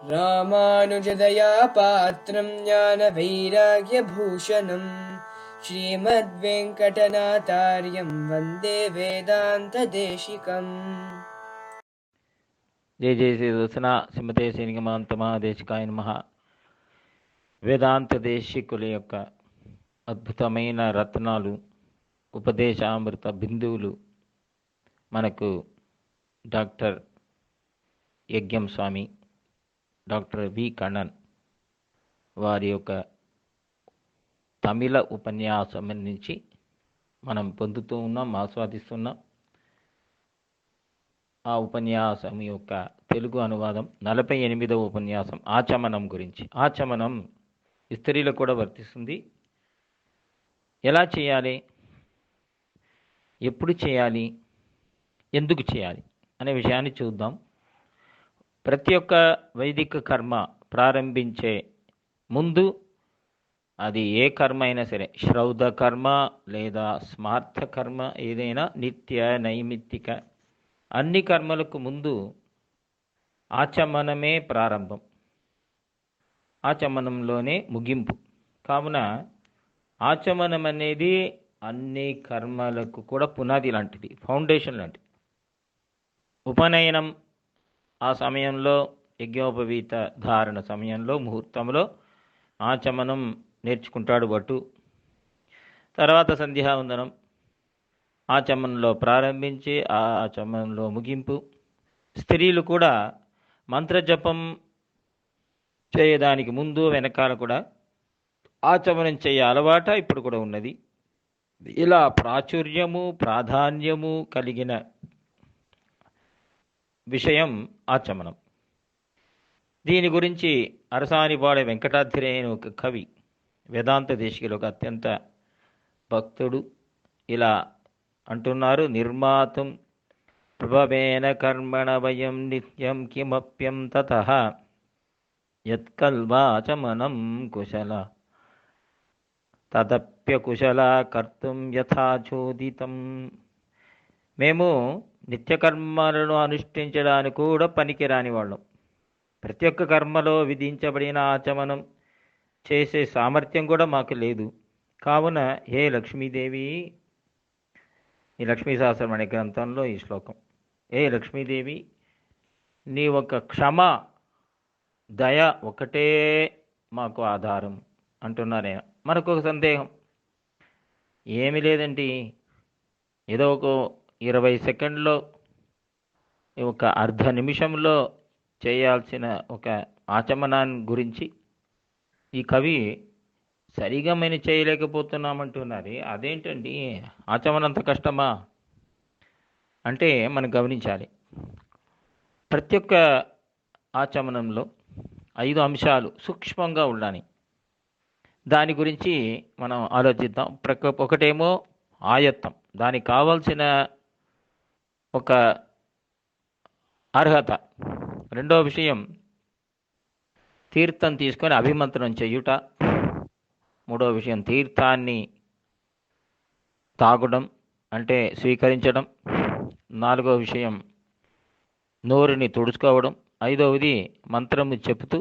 రామానుజదయా పాత్రం జ్ఞానవైరాగ్యభూషణం శ్రీమద్వేంకటనాథార్యం వందే వేదాంతదేశికం. జయ జయ శ్రీ దర్శన శ్రీమతే శ్రీనిగమాంత మహాదేశికాయ నమః. వేదాంత దేశికుల యొక్క అద్భుతమైన రత్నాలు, ఉపదేశామృత బిందువులు మనకు డాక్టర్ యజ్ఞం స్వామి, డాక్టర్ వి కണ്ണన్ వారి యొక్క తమిళ ఉపన్యాసం నుంచి మనం పొందుతూ ఉన్నాం, ఆస్వాదిస్తున్నాం. ఆ ఉపన్యాసం యొక్క తెలుగు అనువాదం 48వ ఉపన్యాసం ఆచమనం గురించి. ఆచమనం స్త్రీలకు కూడా వర్తిస్తుంది. ఎలా చేయాలి, ఎప్పుడు చేయాలి, ఎందుకు చేయాలి అనే విషయాన్ని చూద్దాం. ప్రతి ఒక్క వైదిక కర్మ ప్రారంభించే ముందు, అది ఏ కర్మ అయినా సరే, శ్రౌత కర్మ లేదా స్మార్థ కర్మ, ఏదైనా నిత్య నైమిత్తిక అన్ని కర్మలకు ముందు ఆచమనమే ప్రారంభం, ఆచమనంలోనే ముగింపు. కావున ఆచమనం అనేది అన్ని కర్మలకు కూడా పునాది లాంటిది, ఫౌండేషన్ లాంటిది. ఉపనయనం ఆ సమయంలో, యజ్ఞోపవీత ధారణ సమయంలో, ముహూర్తంలో ఆచమనం నేర్చుకుంటాడు భటు. తర్వాత సంధ్యావందనం ఆచమనంలో ప్రారంభించి ఆ ఆచమనంలో ముగింపు. స్త్రీలు కూడా మంత్రజపం చేయడానికి ముందు వెనకాల కూడా ఆచమనం చేయ అలవాట ఇప్పుడు కూడా ఉన్నది. ఇలా ప్రాచుర్యము ప్రాధాన్యము కలిగిన విషయం ఆచమనం. దీని గురించి అరసానిపాడే వెంకటాద్రి ఒక కవి, వేదాంత దేశికులు, ఒక అత్యంత భక్తుడు, ఇలా అంటున్నారు: నిర్మాతం ప్రభవేన కర్మణ వయం నిత్యం కిమప్యం తతః యత్కల్వాచమనం కుశల తదప్యకుశల కర్తుం యథాచోదితం. మేము నిత్యకర్మలను అనుష్ఠించడానికి కూడా పనికిరాని వాళ్ళం. ప్రతి ఒక్క కర్మలో విధించబడిన ఆచమనం చేసే సామర్థ్యం కూడా మాకు లేదు. కావున హే లక్ష్మీదేవి, ఈ లక్ష్మీ సహస్రం అనే గ్రంథంలో ఈ శ్లోకం, ఏ లక్ష్మీదేవి, నీ ఒక క్షమ దయ ఒకటే మాకు ఆధారం అంటున్నారే. మనకు ఒక సందేహం, ఏమీ లేదండి, ఏదో ఒక 20 సెకండ్లో, ఒక అర్ధ నిమిషంలో చేయాల్సిన ఒక ఆచమనాన్ని గురించి ఈ కవి సరిగా మేము చేయలేకపోతున్నామంటున్నారు. అదేంటండి, ఆచమనం అంత కష్టమా అంటే మనం గమనించాలి. ప్రతి ఒక్క ఆచమనంలో 5 అంశాలు సూక్ష్మంగా ఉండాలి. దాని గురించి మనం ఆలోచిద్దాం. ఒకటేమో ఆయత్తం, దానికి కావాల్సిన ఒక అర్హత. రెండో విషయం తీర్థం తీసుకొని అభిమంత్రం చేయుట. మూడో విషయం తీర్థాన్ని తాగడం అంటే స్వీకరించడం. నాలుగో విషయం నోరుని తుడుచుకోవడం. ఐదవది మంత్రము చెబుతూ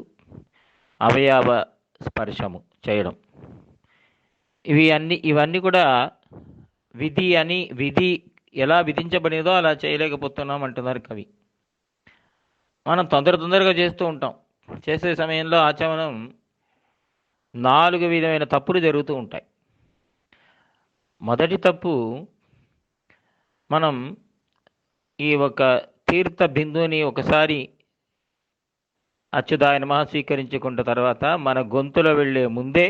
అవయవ స్పర్శము చేయడం. ఇవన్నీ కూడా విధి ఎలా విధించబడినదో అలా చేయలేకపోతున్నాం అంటున్నారు కవి. మనం తొందరగా చేస్తూ ఉంటాం. చేసే సమయంలో ఆచమనం 4 విధమైన తప్పులు జరుగుతూ ఉంటాయి. మొదటి తప్పు, మనం ఈ ఒక తీర్థ బిందుని ఒకసారి అచ్యుతాయ నమః స్వీకరించుకున్న తర్వాత మన గొంతులో వెళ్ళే ముందే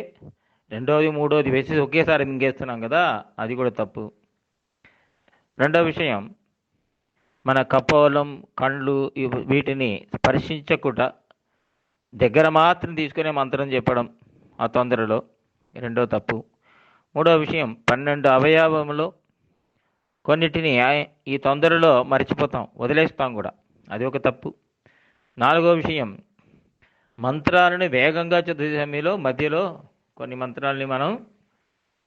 రెండోది మూడోది వేసి ఒకేసారి మింగేస్తున్నాం కదా, అది కూడా తప్పు. రెండో విషయం, మన కపోలం, కళ్ళు వీటిని స్పర్శించకుండా దగ్గర మాత్రం తీసుకునే మంత్రం చెప్పడం ఆ తొందరలో, రెండో తప్పు. మూడో విషయం, 12 అవయవములో కొన్నిటిని ఈ తొందరలో మర్చిపోతాం, వదిలేస్తాం కూడా, అది ఒక తప్పు. నాలుగో విషయం, మంత్రాలను వేగంగా చదివే సమయంలో మధ్యలో కొన్ని మంత్రాలని మనం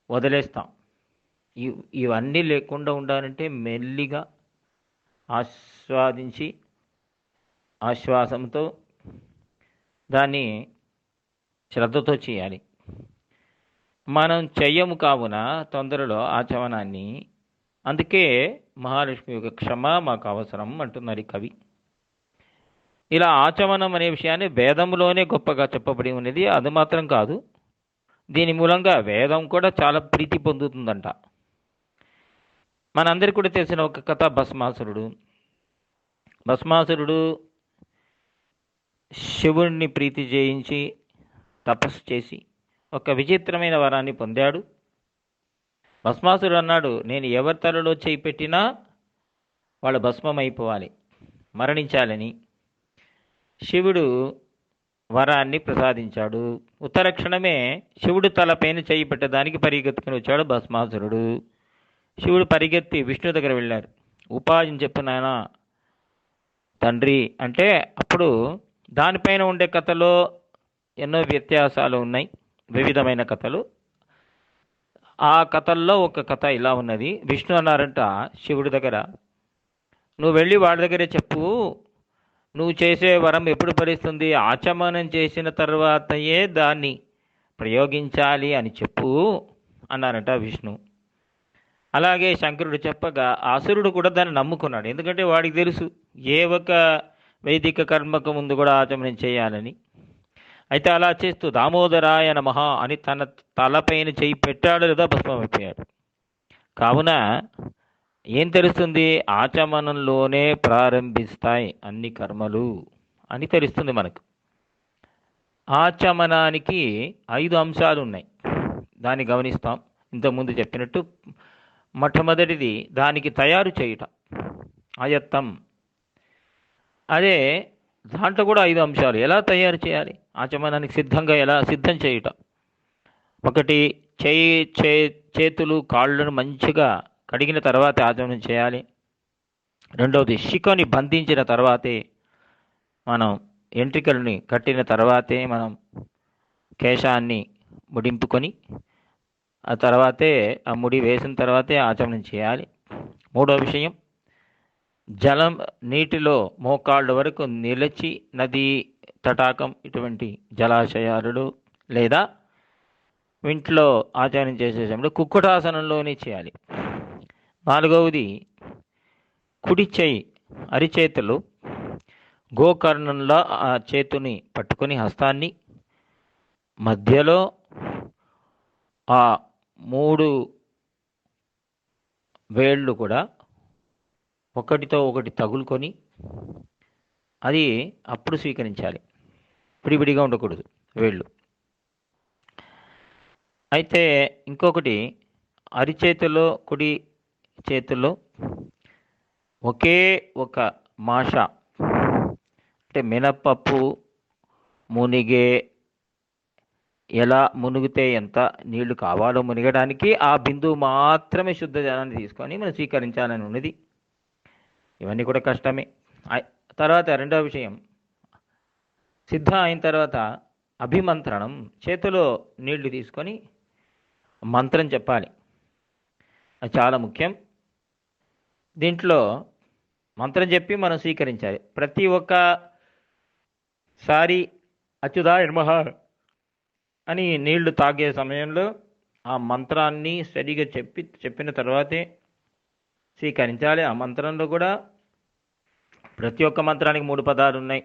వదిలేస్తాం. ఇవన్నీ లేకుండా ఉండాలంటే మెల్లిగా ఆస్వాదించి ఆశ్వాసంతో దాన్ని శ్రద్ధతో చేయాలి. మనం చెయ్యము కావున తొందరలో ఆచమనాన్ని, అందుకే మహాలక్ష్మి యొక్క క్షమ మాకు అవసరం అంటున్నారు ఈ కవి. ఇలా ఆచమనం అనే విషయాన్ని వేదంలోనే గొప్పగా చెప్పబడి ఉన్నది. అది మాత్రం కాదు, దీని మూలంగా వేదం కూడా చాలా ప్రీతి పొందుతుందంట. మనందరికీ కూడా తెలిసిన ఒక కథ భస్మాసురుడు. భస్మాసురుడు శివుణ్ణి ప్రీతి చేయించి తపస్సు చేసి ఒక విచిత్రమైన వరాన్ని పొందాడు. భస్మాసురుడు అన్నాడు, నేను ఎవరి తలలో చేయి పెట్టినా వాళ్ళు భస్మం అయిపోవాలి, మరణించాలని. శివుడు వరాన్ని ప్రసాదించాడు. ఉత్తర క్షణమే శివుడు తలపైన చేయి పెట్టడానికి పరిగెత్తుకుని వచ్చాడు భస్మాసురుడు. శివుడు పరిగెత్తి విష్ణు దగ్గర వెళ్ళారు. ఉపాయం చెప్పు నాయన తండ్రి అంటే, అప్పుడు దానిపైన ఉండే కథలో ఎన్నో వ్యత్యాసాలు ఉన్నాయి, వివిధమైన కథలు. ఆ కథల్లో ఒక కథ ఇలా ఉన్నది. విష్ణు అన్నారంట శివుడి దగ్గర, నువ్వు వెళ్ళి వాడి దగ్గరే చెప్పు, నువ్వు చేసే వరం ఎప్పుడు ఫలిస్తుంది, ఆచమనం చేసిన తర్వాతయే దాన్ని ప్రయోగించాలి అని చెప్పు అన్నారంట విష్ణు. అలాగే శంకరుడు చెప్పగా అసురుడు కూడా దాన్ని నమ్ముకున్నాడు. ఎందుకంటే వాడికి తెలుసు ఏ ఒక వైదిక కర్మకు ముందు కూడా ఆచమనం చేయాలని. అయితే అలా చేస్తూ దామోదరాయ నమః అని తన తలపైన చేయి పెట్టాడు, లేదా భస్మమైపోయాడు. కావున ఏం తెలుస్తుంది, ఆచమనంలోనే ప్రారంభిస్తాయి అన్ని కర్మలు అని తెలుస్తుంది మనకు. ఆచమనానికి 5 అంశాలు ఉన్నాయి, దాన్ని గమనిస్తాం. ఇంతకుముందు చెప్పినట్టు మొట్టమొదటిది దానికి తయారు చేయటం, ఆయత్తం. అదే దాంట్లో కూడా 5 అంశాలు. ఎలా తయారు చేయాలి, ఆచమనానికి సిద్ధంగా ఎలా సిద్ధం చేయటం. ఒకటి, చేతులు కాళ్ళను మంచిగా కడిగిన తర్వాతే ఆచమనం చేయాలి. రెండవది, శిఖని బంధించిన తర్వాతే, మనం ఎంట్రికల్ని కట్టిన తర్వాతే మనం కేశాన్ని ముడింపుకొని ఆ తర్వాతే ఆ ముడి వేసిన తర్వాతే ఆచమనం చేయాలి. మూడో విషయం, జలం నీటిలో మోకాళ్ళ వరకు నిలిచి నది, తటాకం ఇటువంటి జలాశయాలు లేదా ఇంట్లో ఆచమనం చేసే సమయంలో కుక్కుటాసనంలోనే చేయాలి. నాలుగవది, కుడి చేయి అరిచేతులు గోకర్ణంలో ఆ చేతుని పట్టుకొని హస్తాన్ని మధ్యలో ఆ 3 వేళ్ళు కూడా ఒకటితో ఒకటి తగులుకొని అది అప్పుడు స్వీకరించాలి. విడివిడిగా ఉండకూడదు వేళ్ళు. అయితే ఇంకొకటి, అరిచేతిలో కుడి చేతుల్లో ఒకే ఒక మాష అంటే మినపప్పు మునిగే, ఎలా మునిగితే ఎంత నీళ్లు కావాలో మునిగడానికి ఆ బిందువు మాత్రమే శుద్ధ జలాన్ని తీసుకొని మనం స్వీకరించాలని ఉన్నది. ఇవన్నీ కూడా కష్టమే. తర్వాత రెండవ విషయం, సిద్ధం అయిన తర్వాత అభిమంత్రణం, చేతిలో నీళ్లు తీసుకొని మంత్రం చెప్పాలి. అది చాలా ముఖ్యం. దీంట్లో మంత్రం చెప్పి మనం స్వీకరించాలి. ప్రతి ఒక్కసారి అచ్యుతాయ నమః అని నీళ్లు తాగే సమయంలో ఆ మంత్రాన్ని సరిగా చెప్పిన తర్వాతే స్వీకరించాలి. ఆ మంత్రంలో కూడా ప్రతి ఒక్క మంత్రానికి 3 పదాలు ఉన్నాయి.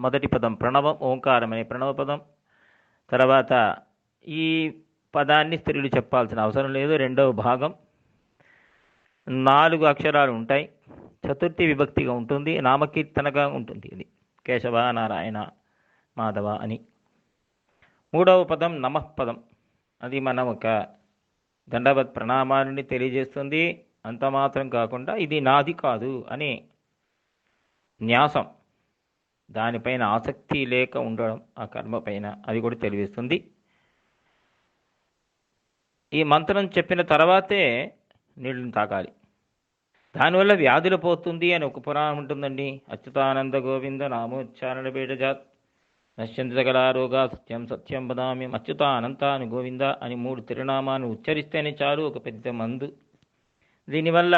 మొదటి పదం ప్రణవం, ఓంకారం అనే ప్రణవ పదం. తర్వాత ఈ పదాన్ని స్త్రీలు చెప్పాల్సిన అవసరం లేదు. రెండవ భాగం 4 అక్షరాలు ఉంటాయి, చతుర్థి విభక్తిగా ఉంటుంది, నామకీర్తనగా ఉంటుంది. ఇది కేశవ, నారాయణ, మాధవ అని. మూడవ పదం నమః పదం. అది మనం ఒక దండవత్ ప్రణామాన్ని తెలియజేస్తుంది. అంత మాత్రం కాకుండా ఇది నాది కాదు అనే న్యాసం, దానిపైన ఆసక్తి లేక ఉండడం ఆ కర్మ పైన, అది కూడా తెలియజేస్తుంది. ఈ మంత్రం చెప్పిన తర్వాతే నీళ్ళని తాగాలి. దానివల్ల వ్యాధులు పోతుంది అని ఒక పురాణం ఉంటుందండి. అచ్యుతానంద గోవింద నామోచ్చారణ బీడజాత్ నశ్యంతి సకలారోగా సత్యం సత్యం వదామ్యం అచ్యుతానంతాను గోవింద అని 3 తిరునామాన్ని ఉచ్చరిస్తేనే చాలు, ఒక పెద్ద మందు. దీనివల్ల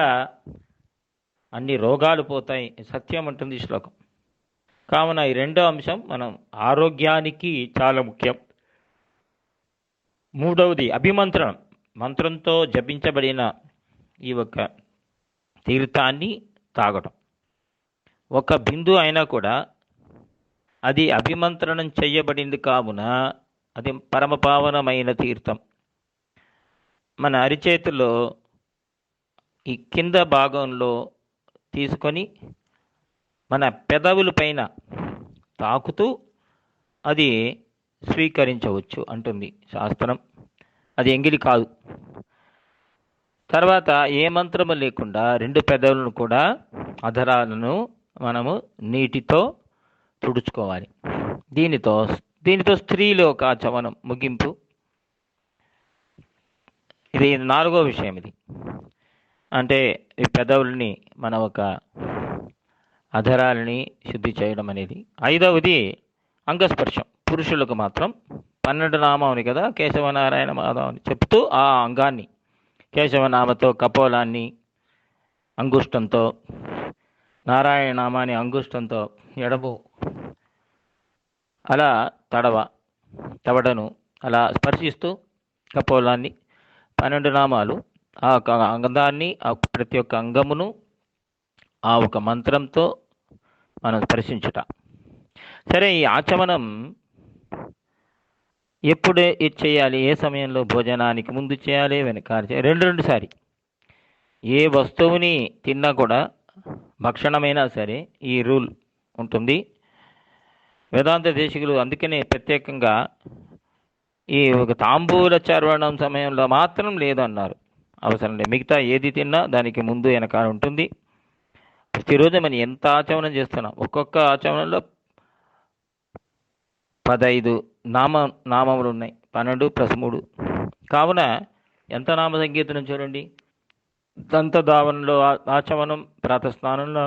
అన్ని రోగాలు పోతాయి, సత్యం అంటుంది శ్లోకం. కావున ఈ రెండో అంశం మనం ఆరోగ్యానికి చాలా ముఖ్యం. మూడవది అభిమంత్రణం. మంత్రంతో జపించబడిన ఈ ఒక తీర్థాన్ని తాగటం. ఒక బిందు అయినా కూడా అది అభిమంత్రణం చేయబడింది కావున అది పరమపావనమైన తీర్థం. మన అరిచేతుల్లో ఈ కింద భాగంలో తీసుకొని మన పెదవుల పైన తాకుతూ అది స్వీకరించవచ్చు అంటుంది శాస్త్రం. అది ఎంగిలి కాదు. తర్వాత ఏ మంత్రము లేకుండా రెండు పెదవులను కూడా అధరాలను మనము నీటితో తుడుచుకోవాలి. దీనితో స్త్రీలో ఒక ఆచమనం ముగింపు. ఇది నాలుగో విషయం. ఇది అంటే ఈ పెదవుల్ని మన ఒక అధరాలని శుద్ధి చేయడం అనేది. ఐదవది అంగస్పర్శం. పురుషులకు మాత్రం 12 నామావని కదా, కేశవనారాయణ మాధవ అని చెప్తూ ఆ అంగాన్ని కేశవనామతో కపోలాన్ని అంగుష్టంతో, నారాయణ నామాన్ని అంగుష్టంతో ఎడము అలా తవడను అలా స్పర్శిస్తూ కపోలాన్ని 12 నామాలు ఆ అంగాన్ని, ఆ ప్రతి ఒక్క అంగమును ఆ ఒక మంత్రంతో మనం స్పర్శించుట. సరే, ఈ ఆచమనం ఎప్పుడు ఇది చేయాలి? ఏ సమయంలో? భోజనానికి ముందు చేయాలి, వెనకాల చేయాలి, రెండు సారి. ఏ వస్తువుని తిన్నా కూడా, భక్షణమైనా సరే ఈ రూల్ ఉంటుంది. వేదాంత దేశికులు అందుకనే ప్రత్యేకంగా ఈ ఒక తాంబూల చర్వణం సమయంలో మాత్రం లేదన్నారు. అవసరం లేదు. మిగతా ఏది తిన్నా దానికి ముందు వెనకాల ఉంటుంది. ప్రతిరోజు మనం ఎంత ఆచమనం చేస్తున్నాం. ఒక్కొక్క ఆచమనంలో 15 నామములు ఉన్నాయి. 12 + 3 కావున ఎంత నామ సంకీర్తనం చూడండి. దంతధావనంలో ఆచమనం, ప్రాతస్నానంలో,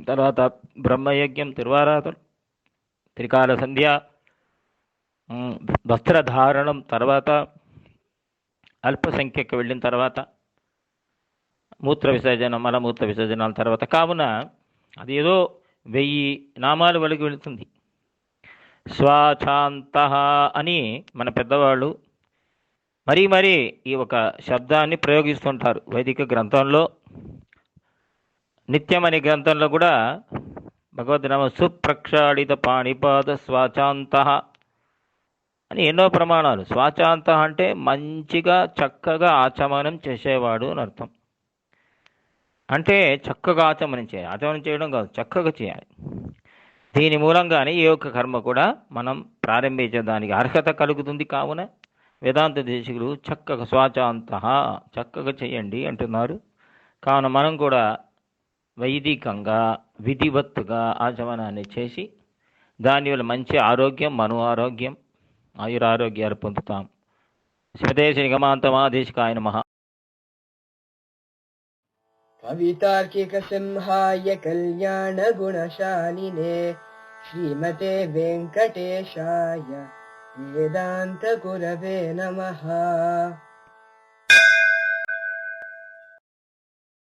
తర్వాత బ్రహ్మయజ్ఞం, తిరువారాధన, త్రికాల సంధ్య, వస్త్రధారణం, తర్వాత అల్పసంఖ్యకు వెళ్ళిన తర్వాత మూత్ర విసర్జన, మలమూత్ర విసర్జనాల తర్వాత. కావున అది ఏదో 1000 నామాలు వరకు వెళుతుంది. స్వాచాంత అని మన పెద్దవాళ్ళు మరీ ఈ ఒక శబ్దాన్ని ప్రయోగిస్తుంటారు. వైదిక గ్రంథంలో, నిత్యం అనే గ్రంథంలో కూడా భగవద్నామ సుప్రక్షాళిత పాణిపాద స్వాచాంత అని ఎన్నో ప్రమాణాలు. స్వాచాంత అంటే మంచిగా చక్కగా ఆచమనం చేసేవాడు అని అర్థం. అంటే చక్కగా ఆచమనం చేయాలి. ఆచమనం చేయడం కాదు, చక్కగా చేయాలి. దీని మూలంగానే ఏ ఒక్క కర్మ కూడా మనం ప్రారంభించేదానికి అర్హత కలుగుతుంది. కావున వేదాంత దేశికులు చక్కగా స్వాచాంత చక్కగా చేయండి అంటున్నారు. కావున మనం కూడా వైదికంగా విధివత్తుగా ఆచమనాన్ని చేసి దానివల్ల మంచి ఆరోగ్యం, మను ఆరోగ్యం, ఆయురారోగ్యాలు పొందుతాం. స్వదేశ నిగమాంతమాదేశికాయ నమః. కవితార్కిక సింహాయ కళ్యాణ గుణశాలినే శ్రీమతే వెంకటేశాయ వేదాంత గురవే నమః.